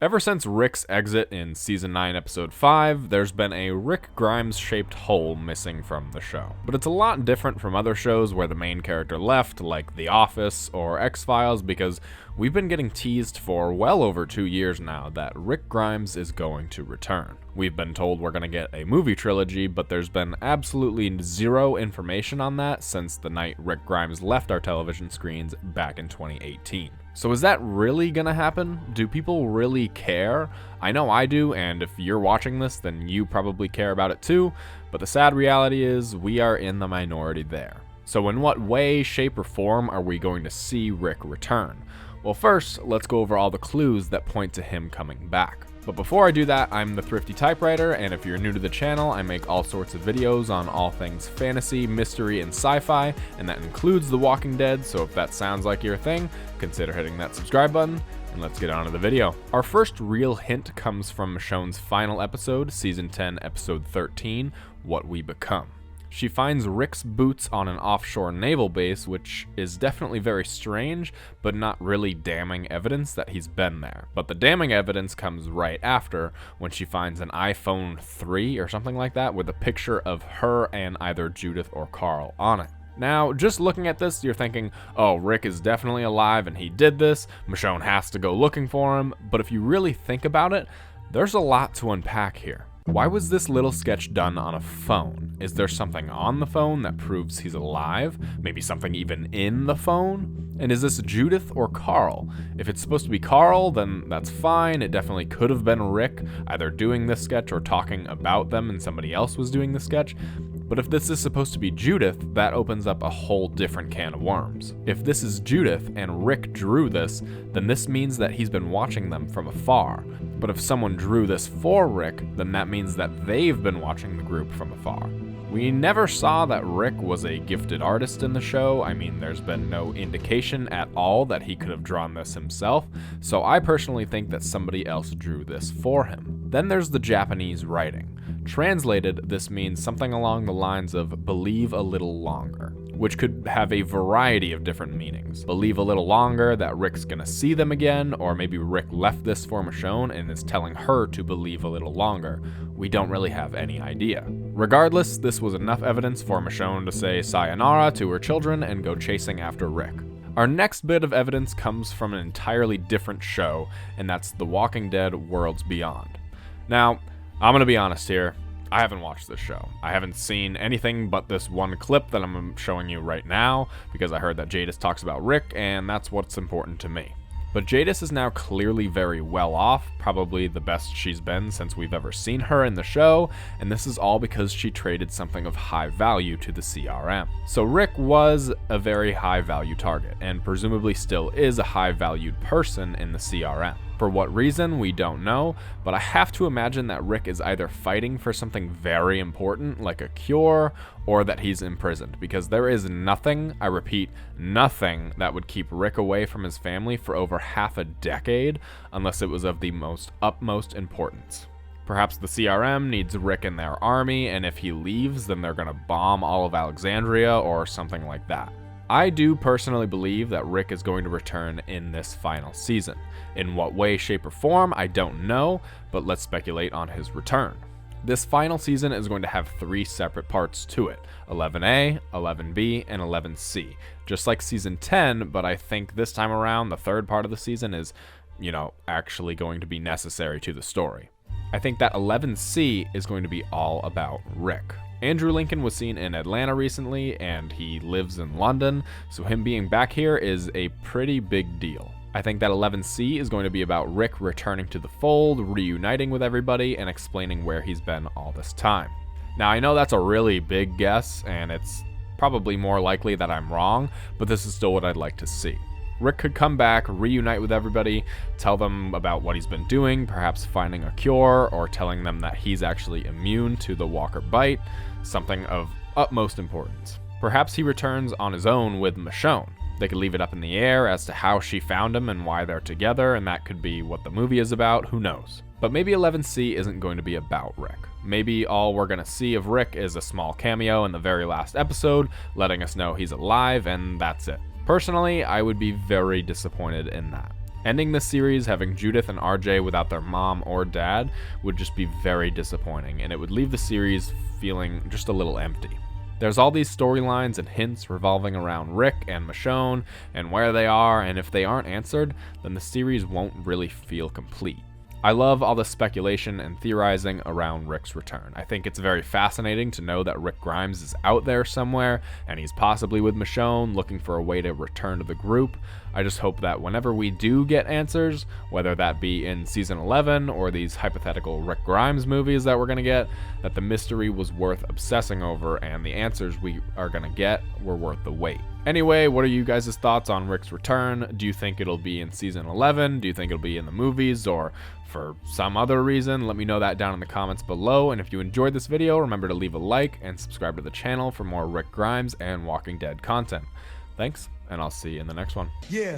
Ever since Rick's exit in Season 9, Episode 5, there's been a Rick Grimes-shaped hole missing from the show. But it's a lot different from other shows where the main character left, like The Office or X-Files, because we've been getting teased for well over 2 years now that Rick Grimes is going to return. We've been told we're going to get a movie trilogy, but there's been absolutely zero information on that since the night Rick Grimes left our television screens back in 2018. So is that really gonna happen? Do people really care? I know I do, and if you're watching this, then you probably care about it too, but the sad reality is we are in the minority there. So in what way, shape, or form are we going to see Rick return? Well, first, let's go over all the clues that point to him coming back. But before I do that, I'm the Thrifty Typewriter, and if you're new to the channel, I make all sorts of videos on all things fantasy, mystery, and sci-fi, and that includes The Walking Dead, so if that sounds like your thing, consider hitting that subscribe button, and let's get on to the video. Our first real hint comes from Michonne's final episode, Season 10, Episode 13, What We Become. She finds Rick's boots on an offshore naval base, which is definitely very strange, but not really damning evidence that he's been there. But the damning evidence comes right after, when she finds an iPhone 3 or something like that with a picture of her and either Judith or Carl on it. Now, just looking at this, you're thinking, oh, Rick is definitely alive and he did this, Michonne has to go looking for him, but if you really think about it, there's a lot to unpack here. Why was this little sketch done on a phone? Is there something on the phone that proves he's alive? Maybe something even in the phone? And is this Judith or Carl? If it's supposed to be Carl, then that's fine. It definitely could have been Rick, either doing this sketch or talking about them and somebody else was doing the sketch. But if this is supposed to be Judith, that opens up a whole different can of worms. If this is Judith and Rick drew this, then this means that he's been watching them from afar. But if someone drew this for Rick, then that means that they've been watching the group from afar. We never saw that Rick was a gifted artist in the show. I mean, there's been no indication at all that he could have drawn this himself, so I personally think that somebody else drew this for him. Then there's the Japanese writing. Translated, this means something along the lines of believe a little longer, which could have a variety of different meanings. Believe a little longer that Rick's gonna see them again, or maybe Rick left this for Michonne and is telling her to believe a little longer. We don't really have any idea. Regardless, this was enough evidence for Michonne to say sayonara to her children and go chasing after Rick. Our next bit of evidence comes from an entirely different show, and that's The Walking Dead Worlds Beyond. Now, I'm gonna be honest here, I haven't watched this show. I haven't seen anything but this one clip that I'm showing you right now, because I heard that Jadis talks about Rick, and that's what's important to me. But Jadis is now clearly very well off, probably the best she's been since we've ever seen her in the show, and this is all because she traded something of high value to the CRM. So Rick was a very high value target, and presumably still is a high valued person in the CRM. For what reason, we don't know, but I have to imagine that Rick is either fighting for something very important, like a cure, or that he's imprisoned, because there is nothing, I repeat, nothing that would keep Rick away from his family for over half a decade, unless it was of the utmost importance. Perhaps the CRM needs Rick in their army, and if he leaves, then they're gonna bomb all of Alexandria or something like that. I do personally believe that Rick is going to return in this final season. In what way, shape, or form, I don't know, but let's speculate on his return. This final season is going to have 3 separate parts to it, 11A, 11B, and 11C. Just like season 10, but I think this time around, the third part of the season is, actually going to be necessary to the story. I think that 11C is going to be all about Rick. Andrew Lincoln was seen in Atlanta recently, and he lives in London, so him being back here is a pretty big deal. I think that 11C is going to be about Rick returning to the fold, reuniting with everybody, and explaining where he's been all this time. Now, I know that's a really big guess, and it's probably more likely that I'm wrong, but this is still what I'd like to see. Rick could come back, reunite with everybody, tell them about what he's been doing, perhaps finding a cure, or telling them that he's actually immune to the Walker bite, something of utmost importance. Perhaps he returns on his own with Michonne. They could leave it up in the air as to how she found him and why they're together, and that could be what the movie is about, who knows. But maybe 11C isn't going to be about Rick. Maybe all we're going to see of Rick is a small cameo in the very last episode, letting us know he's alive, and that's it. Personally, I would be very disappointed in that. Ending this series having Judith and RJ without their mom or dad would just be very disappointing, and it would leave the series feeling just a little empty. There's all these storylines and hints revolving around Rick and Michonne and where they are, and if they aren't answered, then the series won't really feel complete. I love all the speculation and theorizing around Rick's return. I think it's very fascinating to know that Rick Grimes is out there somewhere, and he's possibly with Michonne, looking for a way to return to the group. I just hope that whenever we do get answers, whether that be in season 11 or these hypothetical Rick Grimes movies that we're going to get, that the mystery was worth obsessing over and the answers we are going to get were worth the wait. Anyway, what are you guys' thoughts on Rick's return? Do you think it'll be in season 11? Do you think it'll be in the movies or for some other reason? Let me know that down in the comments below. And if you enjoyed this video, remember to leave a like and subscribe to the channel for more Rick Grimes and Walking Dead content. Thanks, and I'll see you in the next one. Yeah.